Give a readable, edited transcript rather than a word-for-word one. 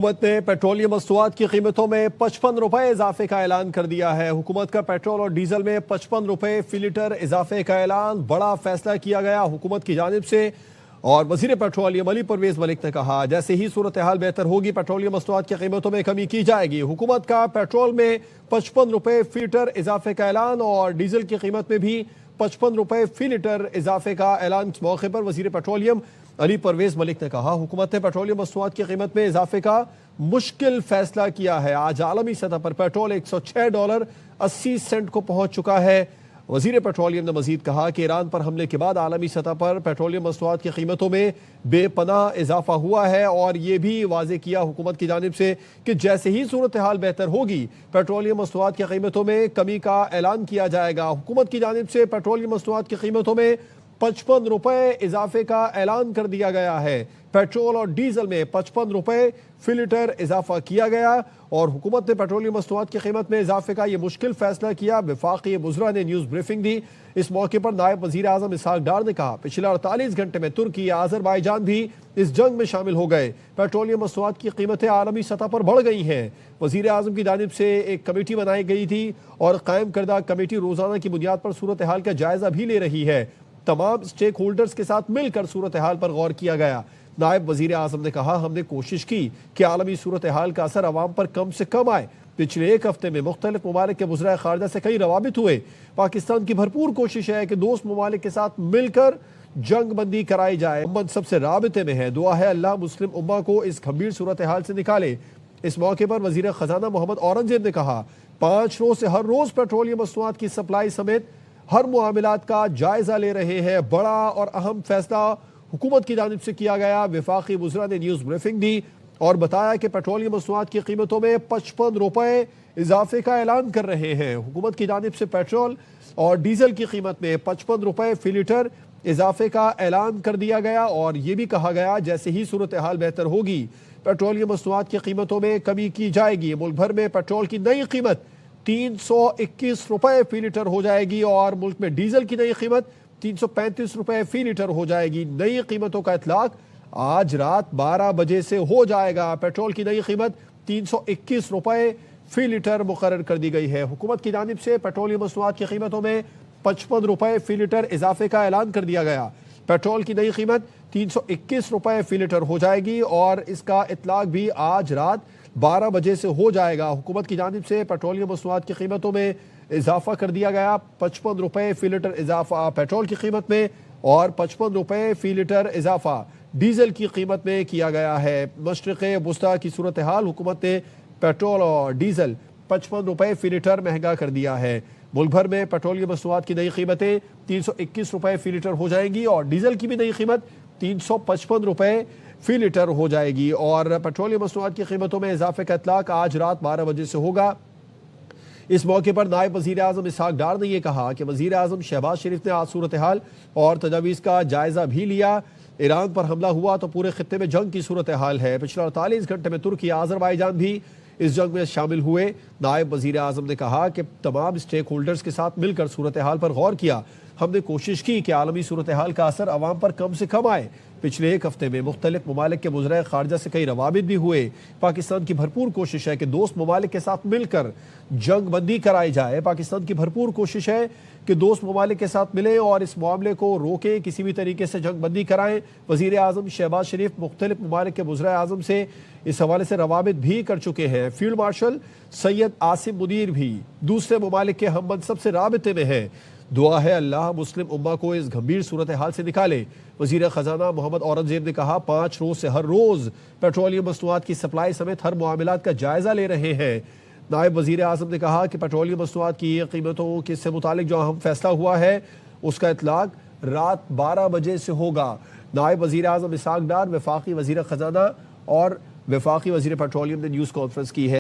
हुकूमत ने पेट्रोलियम मस्तूआत की कीमतों में 55 रुपए इजाफे का ऐलान कर दिया है। हुकूमत का पेट्रोल और डीजल में 55 रुपए फी लीटर इजाफे का ऐलान, बड़ा फैसला किया गया हुकूमत की जानिब से। और वजीर पेट्रोलियम अली परवेज मलिक ने कहा, जैसे ही सूरत हाल बेहतर होगी पेट्रोलियम मस्तूआत की कीमतों में कमी की जाएगी। हुकूमत का पेट्रोल में 55 रुपए फी लीटर इजाफे का ऐलान और डीजल की कीमत में भी 55 रुपए फी लीटर इजाफे का ऐलान। इस मौके पर वजीर पेट्रोलियम अली परवेज मलिक ने कहा, हुकूमत ने पेट्रोलियम मस्तूआत की कीमत में इजाफे का मुश्किल फैसला किया है। आज आलमी सतह पर पेट्रोल $106.80 को पहुंच चुका है। वजीर पेट्रोलियम ने मजीद कहा कि ईरान पर हमले के बाद आलमी सतह पर पेट्रोलियम मस्तूआत की कीमतों में बेपनाह इजाफा हुआ है और ये भी वाजे किया हुकूमत की जानिब से कि जैसे ही सूरत हाल बेहतर होगी पेट्रोलियम मस्तूआत की कीमतों में कमी का ऐलान किया जाएगा। हुकूमत की जानिब से पेट्रोलियम मस्तूआत की कीमतों में 55 रुपए इजाफे का ऐलान कर दिया गया है। पेट्रोल और डीजल में 55 रुपए फी लीटर इजाफा किया गया और हुकूमत ने पेट्रोलियम मस्तूआत की कीमत में इजाफे का यह मुश्किल फैसला किया। वफाकी बुज़रा ने न्यूज़ ब्रीफिंग दी। इस मौके पर नायब वज़ीर आज़म इसहाक डार ने कहा, पिछले 48 घंटे में तुर्की आज़रबाईजान भी इस जंग में शामिल हो गए। पेट्रोलियम मस्तूआत की कीमतें आलमी सतह पर बढ़ गई हैं। वज़ीर आज़म की जानिब से एक कमेटी बनाई गई थी और कायम करदा कमेटी रोज़ाना की बुनियाद पर सूरत हाल का जायजा भी ले रही है। तमाम स्टेक होल्डर्स के साथ मिलकर सूरत हाल पर गौर किया गया। नायब वजीर आज़म ने कहा, हमने कोशिश की कि आलमी सूरत हाल का असर अवाम पर कम से कम आए। पिछले एक हफ्ते में मुख्तलिफ ममालिक के वज़राए ख़ारिजा से कई रवाबित हुए। पाकिस्तान की भरपूर कोशिश है कि दोस्त ममालिक के साथ मिलकर जंग बंदी कराई जाए। उम्मत सबसे राबिते में है। दुआ है अल्लाह मुस्लिम उम्मा को इस गंभीर सूरत हाल से निकाले। इस मौके पर वजीर खजाना मोहम्मद औरंगजेब ने कहा, 5 रोज से हर रोज पेट्रोलियम मस्तूआत की सप्लाई समेत हर मामलात का जायजा ले रहे हैं। बड़ा और अहम फैसला हुकूमत की जानिब से किया गया। वफाकी बुज़रा ने न्यूज़ ब्रीफिंग दी और बताया कि पेट्रोलियम मस्तूआत की कीमतों में 55 रुपए इजाफे का ऐलान कर रहे हैं। हुकूमत की जानिब से पेट्रोल और डीजल की कीमत में 55 रुपए फी लीटर इजाफे का ऐलान कर दिया गया और ये भी कहा गया, जैसे ही सूरत हाल बेहतर होगी पेट्रोलियम मस्तूआत की कीमतों में कमी की जाएगी। मुल्क भर में पेट्रोल की नई कीमत 321 रुपए फी लीटर हो जाएगी और मुल्क में डीजल की नई कीमत 335 रुपए फी लीटर हो जाएगी। नई कीमतों का इतलाक आज रात 12 बजे से हो जाएगा। पेट्रोल की नई कीमत 321 रुपए फी लीटर मुकर्रर कर दी गई है। हुकूमत की जानिब से पेट्रोलियम मस्तूआत की कीमतों में 55 रुपए फी लीटर इजाफे का ऐलान कर दिया गया। पेट्रोल की नई कीमत 321 रुपए फी लीटर हो जाएगी और इसका इतलाक भी आज रात 12 बजे से हो जाएगा। हुकूमत की जानिब से पेट्रोलियम मस्तूआत की कीमतों में इजाफा कर दिया गया। 55 रुपए फी लीटर इजाफा पेट्रोल की कीमत में और 55 रुपए फी लीटर इजाफा डीजल की कीमत में किया गया है। मशरिक़ वुस्ता की सूरत हाल, हुकूमत ने पेट्रोल और डीजल 55 रुपए फी लीटर महंगा कर दिया है। मुल्क भर में पेट्रोलियम मस्तूआत की नई कीमतें 321 रुपए फी लीटर हो जाएंगी और डीजल की भी नई कीमत 355 रुपए फी लीटर हो जाएगी और पेट्रोलियम मस्तूआत की कीमतों में इजाफे का इतलाक आज रात 12 बजे से होगा। इस मौके पर नायब वजीर आज़म इसहाक डार ने यह कहा कि वजीर आज़म शहबाज शरीफ ने आज सूरत हाल और तजावीज़ का जायजा भी लिया। ईरान पर हमला हुआ तो पूरे खत्ते में जंग की सूरत हाल है। पिछले 48 घंटे में तुर्की आज़रबाईजान भी इस जंग में शामिल हुए। नायब वजीर आज़म ने कहा कि तमाम स्टेक होल्डर्स के साथ मिलकर सूरत हाल पर गौर किया। हमने कोशिश की कि आलमी सूरत हाल का असर अवाम पर कम से कम आए। पिछले एक हफ्ते में मुख्तलिफ ममालिक के वज़राए ख़ारिजा से कई रवाबित भी हुए। पाकिस्तान की भरपूर कोशिश है कि दोस्त ममालिक के साथ मिलकर जंग बंदी कराई जाए। पाकिस्तान की भरपूर कोशिश है कि दोस्त ममालिक के साथ मिलें और इस मामले को रोकें, किसी भी तरीके से जंग बंदी कराएं। वज़ीर आज़म शहबाज शरीफ मुख्तलिफ ममालिक के वज़राए आज़म से इस हवाले से रवाबित भी कर चुके हैं। फील्ड मार्शल सैयद आसिम मुनीर भी दूसरे ममालिक के हम मनसब से राबिते में हैं। दुआ है अल्लाह मुस्लिम उम्मा को इस गंभीर सूरत हाल से निकाले। वजीर खजाना मोहम्मद औरंगजेब ने कहा, 5 रोज से हर रोज पेट्रोलियम मस्तूआत की सप्लाई समेत हर मामलात का जायजा ले रहे हैं। नायब वजीर आज़म ने कहा कि पेट्रोलियम मस्तूआत की कीमतों के से मुतालिक जो अहम फैसला हुआ है उसका इतलाक रात 12 बजे से होगा। नायब वजीर आज़म इसहाक डार, वफाकी वजीर खजाना और वफाकी वजीर पेट्रोलियम ने न्यूज़ कॉन्फ्रेंस की है।